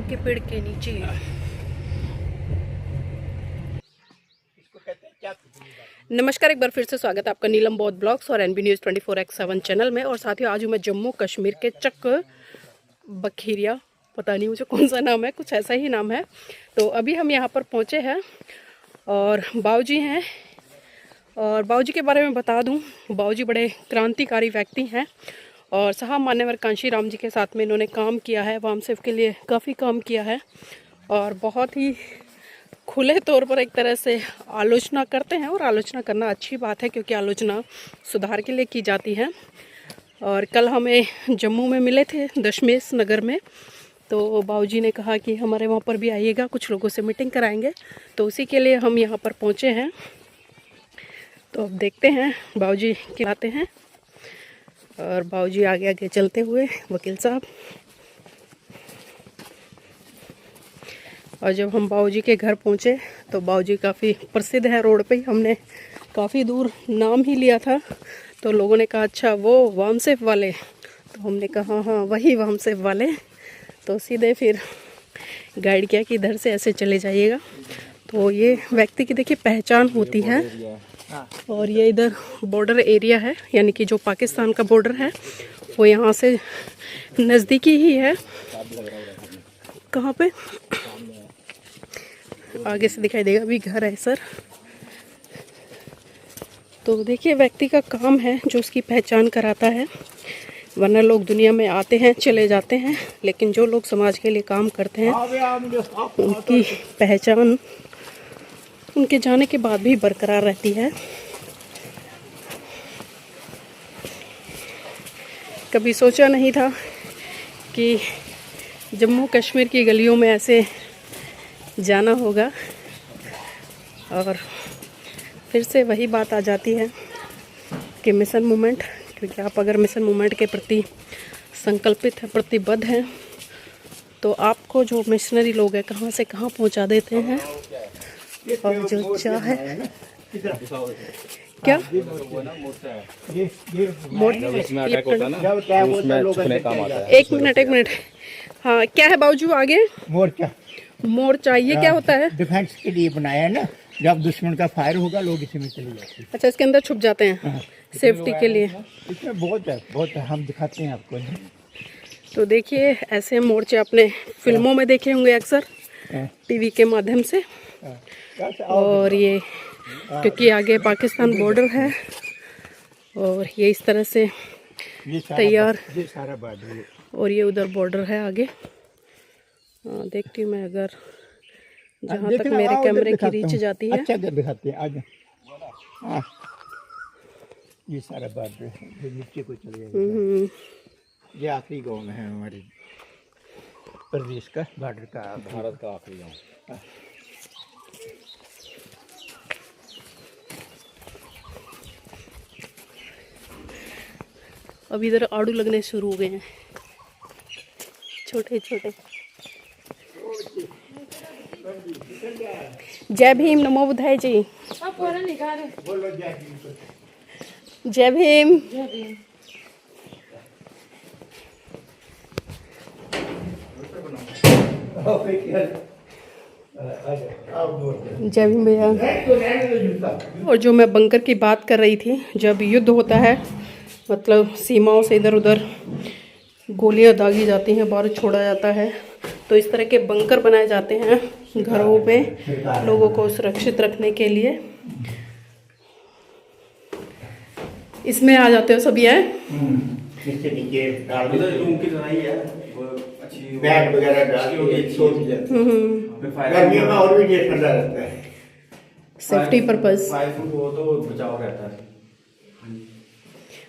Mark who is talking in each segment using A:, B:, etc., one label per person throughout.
A: के पेड़ के नीचे। नमस्कार, एक बार फिर से स्वागत है आपका नीलम बौद्ध ब्लॉग्स और NB न्यूज़ 24x7 चैनल में। और साथ ही आज मैं जम्मू कश्मीर के चक बखीरिया, पता नहीं मुझे कौन सा नाम है, कुछ ऐसा ही नाम है। तो अभी हम यहाँ पर पहुँचे हैं और बाऊजी हैं। और बाऊजी के बारे में बता दूँ, बाऊजी बड़े क्रांतिकारी व्यक्ति हैं और साहब मान्यवर कांशी राम जी के साथ में इन्होंने काम किया है, वामसेफ के लिए काफ़ी काम किया है और बहुत ही खुले तौर पर एक तरह से आलोचना करते हैं। और आलोचना करना अच्छी बात है क्योंकि आलोचना सुधार के लिए की जाती है। और कल हमें जम्मू में मिले थे दशमेश नगर में, तो बाऊजी ने कहा कि हमारे वहाँ पर भी आइएगा, कुछ लोगों से मीटिंग कराएंगे। तो उसी के लिए हम यहाँ पर पहुँचे हैं। तो अब देखते हैं बाऊजी क्या आते हैं। और बाऊजी आगे आगे चलते हुए, वकील साहब। और जब हम बाऊजी के घर पहुँचे तो बाऊजी काफ़ी प्रसिद्ध है रोड पे ही। हमने काफ़ी दूर नाम ही लिया था तो लोगों ने कहा अच्छा वो वामसेफ वाले। तो हमने कहा हाँ वही वामसेफ वाले। तो सीधे फिर गाइड किया कि इधर से ऐसे चले जाइएगा। तो ये व्यक्ति की देखिए पहचान होती है। और ये इधर बॉर्डर एरिया है, यानी कि जो पाकिस्तान का बॉर्डर है वो यहाँ से नज़दीकी ही है। कहाँ पे आगे से दिखाई देगा, अभी घर है सर। तो देखिए व्यक्ति का काम है जो उसकी पहचान कराता है। वरना लोग दुनिया में आते हैं चले जाते हैं, लेकिन जो लोग समाज के लिए काम करते हैं उनकी पहचान उनके जाने के बाद भी बरकरार रहती है। कभी सोचा नहीं था कि जम्मू कश्मीर की गलियों में ऐसे जाना होगा। और फिर से वही बात आ जाती है कि मिशन मूवमेंट, क्योंकि आप अगर मिशन मूवमेंट के प्रति संकल्पित हैं, प्रतिबद्ध हैं, तो आपको जो मिशनरी लोग हैं कहाँ से कहाँ पहुँचा देते हैं। और जो चाहे क्या एक मिनट हाँ क्या है बाबूजी आगे? मोर्चा ये क्या होता है?
B: डिफेंस के लिए बनाया है ना, जब दुश्मन का फायर होगा लोग इसी में चले जाते हैं।
A: अच्छा, इसके अंदर छुप जाते हैं सेफ्टी के लिए।
B: इसमें बहुत है, हम दिखाते हैं आपको।
A: तो देखिए ऐसे मोर्चे आपने फिल्मों में देखे होंगे अक्सर, टीवी के माध्यम से। और ये क्योंकि आगे पाकिस्तान बॉर्डर है और ये इस तरह से तैयार, और ये उधर बॉर्डर है आगे। देखती हूँ मैं, अगर जहाँ तक मेरे कैमरे की रीच जाती है।
B: अच्छा दिखाते हैं आगे। ये सारा बॉर्डर है जो नीचे को चले जाएगा। ये आखिरी गांव है हमारे प्रदेश का, बॉर्डर का, भारत का आखिरी गांव।
A: अब इधर आड़ू लगने शुरू हो गए हैं, छोटे छोटे। जय भीम, नमो बुद्धाय जी। जय भीम। जय भीम भैया। और जो मैं बंकर की बात कर रही थी, जब युद्ध होता है मतलब सीमाओं से इधर उधर गोलियां दागी जाती हैं, बारूद छोड़ा जाता है, तो इस तरह के बंकर बनाए जाते हैं घरों पे लोगों को सुरक्षित रखने के लिए। इसमें आ जाते हो सब ये
B: इसके नीचे रूम की लड़ाई है, अच्छी बैग वगैरह डाल के सो गर्मियों में और भी ठंडा रहता है।
A: सेफ्टी पर्पस,
B: वो तो बचाव रहता है।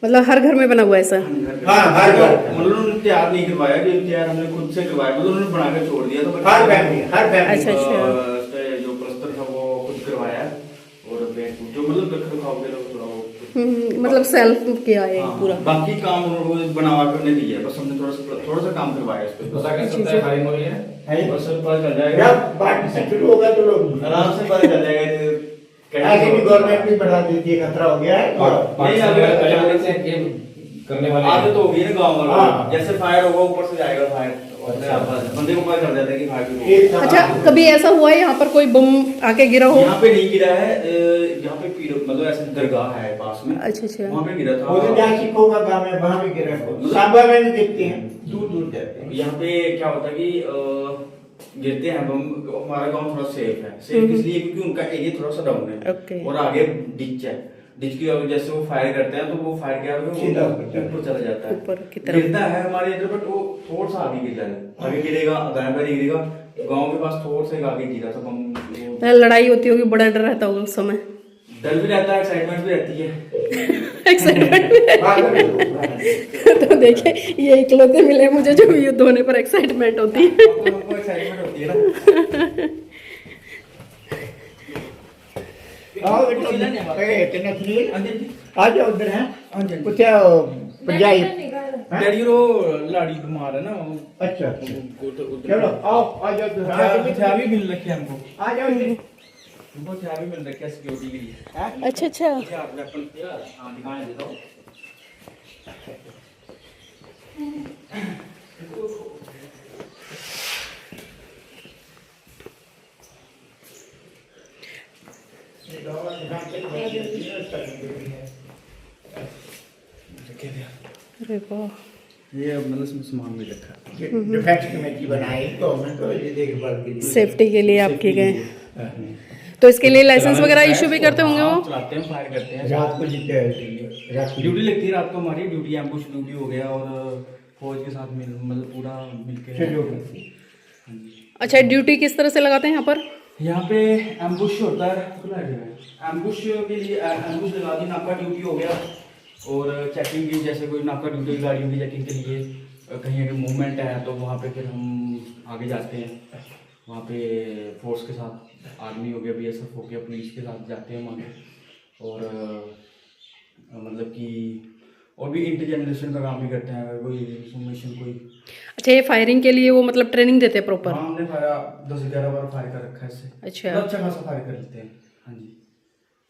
A: मतलब हर घर में बना हुआ है ऐसा?
B: हाँ, हर घर। मतलब उन्होंने तैयार नहीं करवाया, कि तैयार हमने खुद से करवाया, मतलब उन्होंने बना के छोड़ दिया। तो हर फैमिली
A: अच्छा
B: जो प्लस्तर था वो खुद करवाया। और जो मतलब रख रखाव के लोग थोड़ा
A: मतलब सेल्फ किया है पूरा।
B: बाकी काम उन्होंने बनवा करने दिया है, बस हमने थोड़ा सा काम करवाया इस पे। पता कैसे चलता है फायरिंग हो रही है, बस पता चल जाएगा जब बात शुरू होगा तो लोग आराम से पता चल जाएगा। ऐसे भी गवर्नमेंट भी बढ़ा देती है, खतरा हो गया है। नहीं अचानक से करने वाले आदत हो गई ना गाँव वालों, जैसे फायर होगा ऊपर से जाएगा फायर। बंदे को पता चल जाता है कि फायर की हो।
A: अच्छा, कभी ऐसा हुआ है यहाँ पर कोई बम आके गिरा हो?
B: यहाँ पे नहीं गिरा है, यहाँ पे मतलब ऐसे दरगाह है पास में।
A: अच्छा अच्छा।
B: वहाँ पे गिरा था।
C: वो तो जहाँ सिखों का गाँव है वहाँ भी गिरा है। सांबा में भी गिरते हैं, दूर दूर जाते हैं।
B: यहाँ पे क्या होता है कि गिरते हैं बम। हमारा गांव थोड़ा सेफ है। सेफ इसलिए क्योंकि उनका एरिया थोड़ा सा डाउन है।
A: ओके।
B: और आगे डिच है। डिच की वजह जैसे वो फायर करते हैं तो वो फायर क्या
C: सीधा
B: ऊपर चला जाता है,
A: ऊपर की तरफ
B: गिरता है हमारे इधर, बट वो थोड़ा सा आगे गिर जाएगा। आगे गिरेगा, दाएं बाएं गिरेगा। गांव के पास थोड़ा सा आगे गिरा था बम।
A: लड़ाई होती होगी, बड़ा डर रहता होगा उस समय?
B: डर भी रहता है, एक्साइटमेंट भी रहती है।
A: एक्साइटमेंट तो देखिए, ये इकलौते मिले मुझे जो युद्ध होने पर एक्साइटमेंट होती है।
B: एक्साइटमेंट होती है ना।
C: आओ बेटा, इतने सुनिए, आ जाओ उधर हैं। कुछ पंजाबी
B: डैडी रो लाड़ी बीमार है ना।
C: अच्छा, चलो आओ, आ जाओ उधर।
B: हथियार भी मिल रखे हमको।
C: आ जाओ इधर।
B: हमको हथियार भी मिल रखे हैं सिक्योरिटी के लिए।
A: अच्छा अच्छा।
B: हथियार वेपन हाँ दिखाएं देता हूँ।
A: अरे वाह,
B: ये मतलब इसमें सामान भी रखा है।
C: डिफेंस कमेटी बनाई गवर्नमेंट को, ये देखभाल के लिए,
A: सेफ्टी के लिए आपके गए। तो इसके लिए लाइसेंस वगैरह इशू भी करते होंगे वो?
B: चलाते हैं, फायर करते हैं।
C: रात को जीते हैं, रात को
B: ड्यूटी लगती है रात को हमारी। ड्यूटी एम्बुश ड्यूटी हो गया और फौज के साथ मतलब पूरा मिलके।
A: अच्छा, ड्यूटी किस तरह से लगाते हैं यहाँ पर?
B: यहाँ पे एम्बुश होता है। एम्बुश के लिए एम्बुश लगा दी, नाका ड्यूटी हो गया। और चेकिंग की, जैसे कोई नाका ड्यूटी गाड़ियों की चेकिंग के लिए कहीं अगर मूवमेंट है तो वहाँ पे फिर हम आगे जाते हैं। वहाँ पे फोर्स के साथ, आर्मी हो गया, बीएसएफ हो गया, पुलिस के साथ जाते हैं वहाँ पे। और मतलब कि और भी इंटेलिजेंस का काम भी करते हैं। अगर कोई इंफॉर्मेशन कोई।
A: अच्छा, ये फायरिंग के लिए वो मतलब ट्रेनिंग देते हैं प्रॉपर?
B: हाँ, हमने फायर 10-11 बार फायर कर रखा है इससे।
A: अच्छा।
B: अच्छा खासा फायर कर लेते हैं। हाँ जी।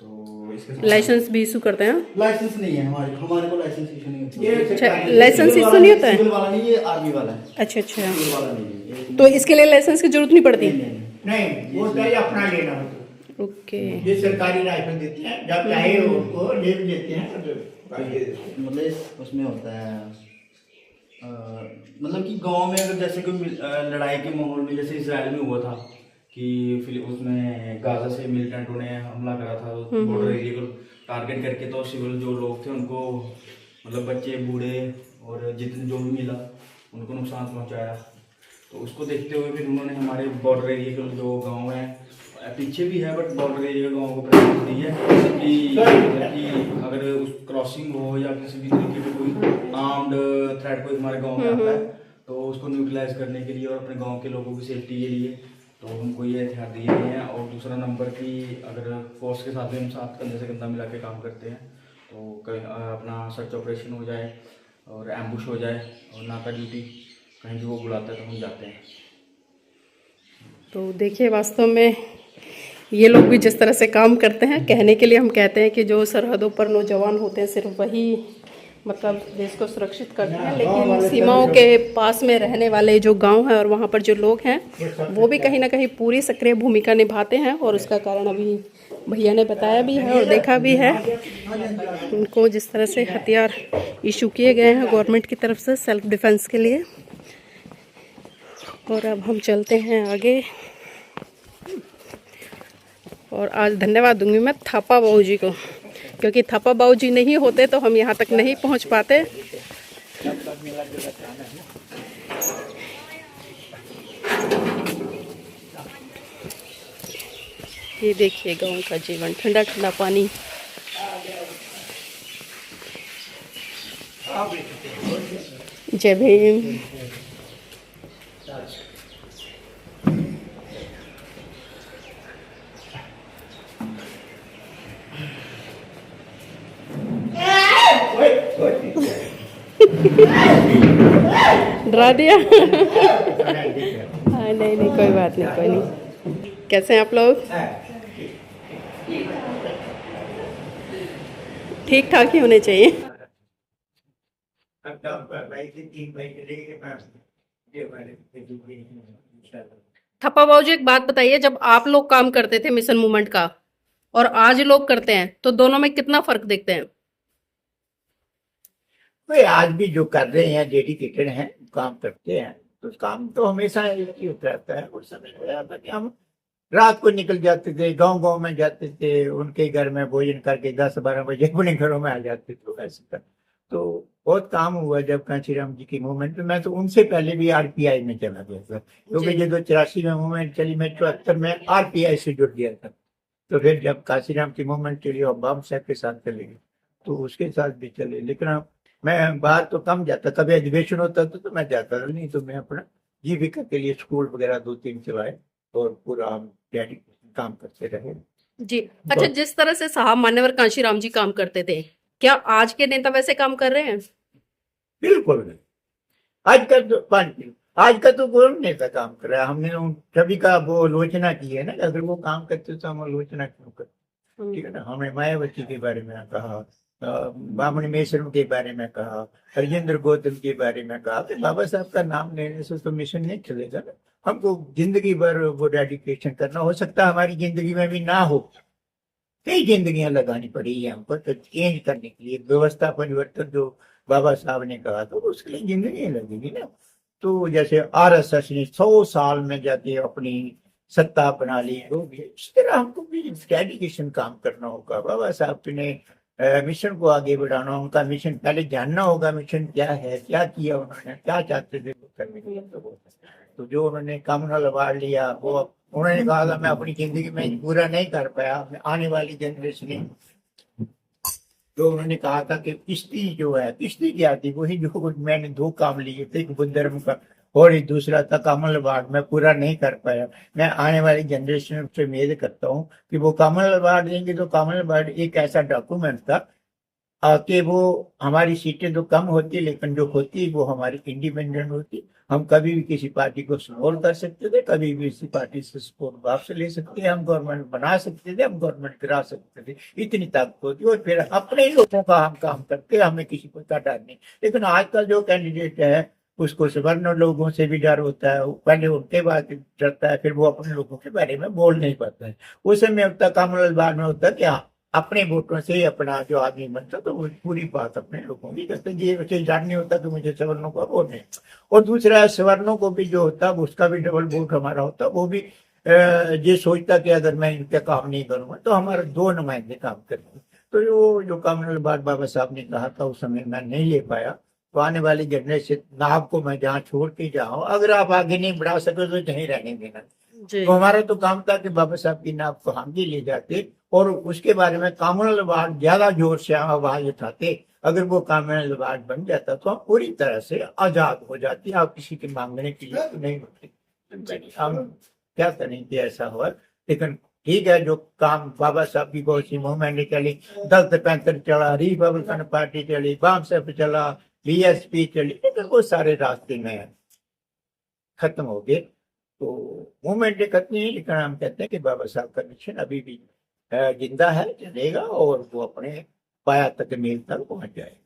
B: तो इसके साथ
A: लाइसेंस भी इशू करते हैं?
B: लाइसेंस नहीं है हमारे को लाइसेंस इशू नहीं होता।
C: ये
A: अच्छा, लाइसेंस इशू नहीं होता है?
B: सिविल वाला नहीं, ये आर्मी वाला है।
A: अच्छा अच्छा।
B: सिविल वाला नहीं है।
A: तो इसके लिए लाइसेंस की जरूरत नहीं पड़ती?
C: नहीं, वो चाहिए अपना लेना हो तो।
A: ओके।
C: ये सरकारी राइफल देते हैं, जब चाहे उनको ले भी देते हैं।
B: मतलब उसमें होता है मतलब कि गांव में अगर जैसे कोई लड़ाई के माहौल में, जैसे इजराइल में हुआ था कि फिर उसमें गाजा से मिलिटेंटों ने हमला करा था बॉर्डर एरिया को टारगेट करके। तो सिविल जो लोग थे उनको, मतलब बच्चे बूढ़े और जितने जो भी मिला उनको नुकसान पहुंचाया। तो उसको देखते हुए फिर उन्होंने हमारे बॉर्डर एरिया के जो गांव है, पीछे भी है बट बॉर्डर एरिया गाँव को प्रेफरेंस दी है कि अगर उस क्रॉसिंग हो या किसी भी तरीके की कोई आर्म्ड थ्रेट कोई हमारे गांव में आता है तो उसको न्यूट्रलाइज करने के लिए और अपने गांव के लोगों की सेफ्टी के लिए तो हमको ये हथियार दिए गए हैं। और दूसरा नंबर की, अगर फोर्स के साथ भी हम साथ कंधे से कंधा मिला के काम करते हैं तो कहीं अपना सर्च ऑपरेशन हो जाए और एम्बुश हो जाए और नाका ड्यूटी कहीं भी वो बुलाता है तो हम जाते हैं।
A: तो देखिए, वास्तव में ये लोग भी जिस तरह से काम करते हैं, कहने के लिए हम कहते हैं कि जो सरहदों पर नौजवान होते हैं सिर्फ वही मतलब देश को सुरक्षित करते हैं, लेकिन सीमाओं के पास में रहने वाले जो गांव हैं और वहां पर जो लोग हैं वो भी कहीं ना कहीं पूरी सक्रिय भूमिका निभाते हैं। और उसका कारण अभी भैया ने बताया भी है और देखा भी है। उनको जिस तरह से हथियार इशू किए गए हैं गवर्नमेंट की तरफ से सेल्फ डिफेंस के लिए। और अब हम चलते हैं आगे। और आज धन्यवाद दूंगी मैं थापा बाबू जी को, क्योंकि थापा बाबू जी नहीं होते तो हम यहाँ तक नहीं पहुँच पाते। ये देखिए गांव का जीवन, ठंडा ठंडा पानी। जय भीम। डरा दिया? हाँ, नहीं नहीं, कोई बात नहीं, कोई नहीं। कैसे हैं आप लोग? ठीक ठाक ही होने चाहिए। थप्पा बाबू जी, एक बात बताइए, जब आप लोग काम करते थे मिशन मूवमेंट का और आज लोग करते हैं, तो दोनों में कितना फर्क देखते हैं?
C: भाई आज भी जो कर रहे हैं डेडिकेटेड हैं, काम करते हैं, तो काम तो हमेशा एक ही होता रहता है। उस समय होता था कि हम रात को निकल जाते थे, गांव गांव में जाते थे, उनके घर में भोजन करके 10-12 बजे अपने घरों में आ जाते थे। ऐसे कर तो बहुत काम हुआ जब कांशीराम जी की मूवमेंट में। मैं तो उनसे पहले भी आरपीआई में चला गया था, क्योंकि
A: जी।
C: जब 84 में मूवमेंट चली, मैं 74 में आरपीआई से जुड़ गया था। तो फिर जब कांशीराम की मूवमेंट चली और बाम साहब के साथ चले गए, तो उसके साथ भी चले। लेकिन अब मैं बाहर तो कम जाता, कभी अधिवेशन होता था तो मैं जाता था, नहीं तो मैं अपना जीविका के लिए स्कूल वगैरह 2-3 चलाए और पूरा हम डेडिकेशन काम करते रहे।
A: जी। अच्छा, जिस तरह से साहब मान्यवर कांशीराम जी काम करते थे, क्या आज के नेता वैसे काम कर रहे हैं?
C: बिल्कुल नहीं। आज का तो आज का तो कोई नेता काम कर रहा है। हमने उन सभी का वो आलोचना की है ना, अगर वो काम करते तो हम आलोचना क्यों करते? ठीक है ना। हमने मायावती के बारे में कहा, बामणी मिश्र के बारे में कहा, हरिजेंद्र गौतम के बारे में कहा कि बाबा साहब का नाम लेने से तो मिशन नहीं चलेगा ना। हमको जिंदगी भर वो डेडिकेशन करना, हो सकता है हमारी जिंदगी में भी ना हो, कई जिंदगियां लगानी पड़ी है हमको तो चेंज करने के लिए, व्यवस्था परिवर्तन जो बाबा साहब ने कहा, तो उसके लिए जिंदगी लगेगी ना। तो जैसे आरएसएस ने 100 साल में जाके अपनी सत्ता बना ली, हो गया इस तरह हमको भी डेडिकेशन काम करना होगा। बाबा साहब ने मिशन को आगे बढ़ाना, उनका मिशन पहले जानना होगा, मिशन क्या है, क्या किया उन्होंने, क्या चाहते थे वो करने के लिए। तो जो उन्होंने कम्युनल अवार्ड लिया, वो उन्होंने कहा था मैं अपनी जिंदगी में पूरा नहीं कर पाया, मैं आने वाली जनरेशन, जो उन्होंने कहा था कि किश्ती जो है, किश्ती क्या थी, वही जो मैंने 2 काम लिए थे, एक बुद्ध धर्म का और एक दूसरा था कमल अवार्ड, मैं पूरा नहीं कर पाया। मैं आने वाली जनरेशन से उम्मीद करता हूँ कि वो कमल अवार्ड देंगे। तो कमल अवार्ड एक ऐसा डॉक्यूमेंट था कि वो हमारी सीटें तो कम होती, लेकिन जो होती वो हमारी इंडिपेंडेंट होती। हम कभी भी किसी पार्टी को सपोर्ट कर सकते थे, कभी भी किसी पार्टी से सपोर्ट वापस ले सकते थे, हम गवर्नमेंट बना सकते थे, हम गवर्नमेंट गिरा सकते थे, इतनी ताकत होती। और फिर अपने ही लोगों का हम काम करते, हमें किसी को का डर नहीं। लेकिन आज का जो कैंडिडेट है, उसको सवर्ण लोगों से भी डर होता है, पहले उनके बाद डरता है, फिर वो अपने लोगों के बारे में बोल नहीं पाता है। उस समय अब तक कमल बार में होता है कि हाँ, अपने वोटों से ही अपना जो आदमी बनता, तो वो पूरी बात अपने लोगों की करते। ये उसे डर नहीं होता कि मुझे सवर्णों का वोट नहीं। और दूसरा सवर्णों को भी जो होता, उसका भी डबल वोट हमारा होता। वो भी ये सोचता कि अगर मैं इनके काम नहीं करूंगा तो हमारे 2 नुमाइंदे काम करेंगे। तो जो कम्युनल बात बाबा साहब ने कहा था, उस समय मैं नहीं ले पाया। तो आने वाली जनरेशन नाव को मैं जहाँ छोड़ के जाऊँ, अगर आप आगे नहीं बढ़ा सके तो यहीं रहने देना।
A: जी।
C: तो हमारा तो काम था कि बाबा साहब की नाव को हम भी ले जाते और उसके बारे में कम्युनल अवार्ड ज्यादा जोर से आवाज उठाते। अगर वो कम्युनल अवार्ड बन जाता तो हम पूरी तरह से आजाद हो जाती, आप किसी के मांगने के लिए तो नहीं होते। हम क्या करें कि ऐसा हुआ। लेकिन ठीक है, जो काम बाबा साहब की बहुत सी मूवमेंट चली, 10-15 चला, रिपब्लिकन पार्टी चली, बाम साहब चला, बीएसपी चली, लेकिन वो सारे रास्ते में खत्म हो गए। तो मूवमेंट खत्म नहीं, लेकिन हम कहते हैं कि बाबा साहब का मिशन अभी भी जिंदा है, चलेगा और वो अपने पाया तक मील तक पहुंच जाएगा।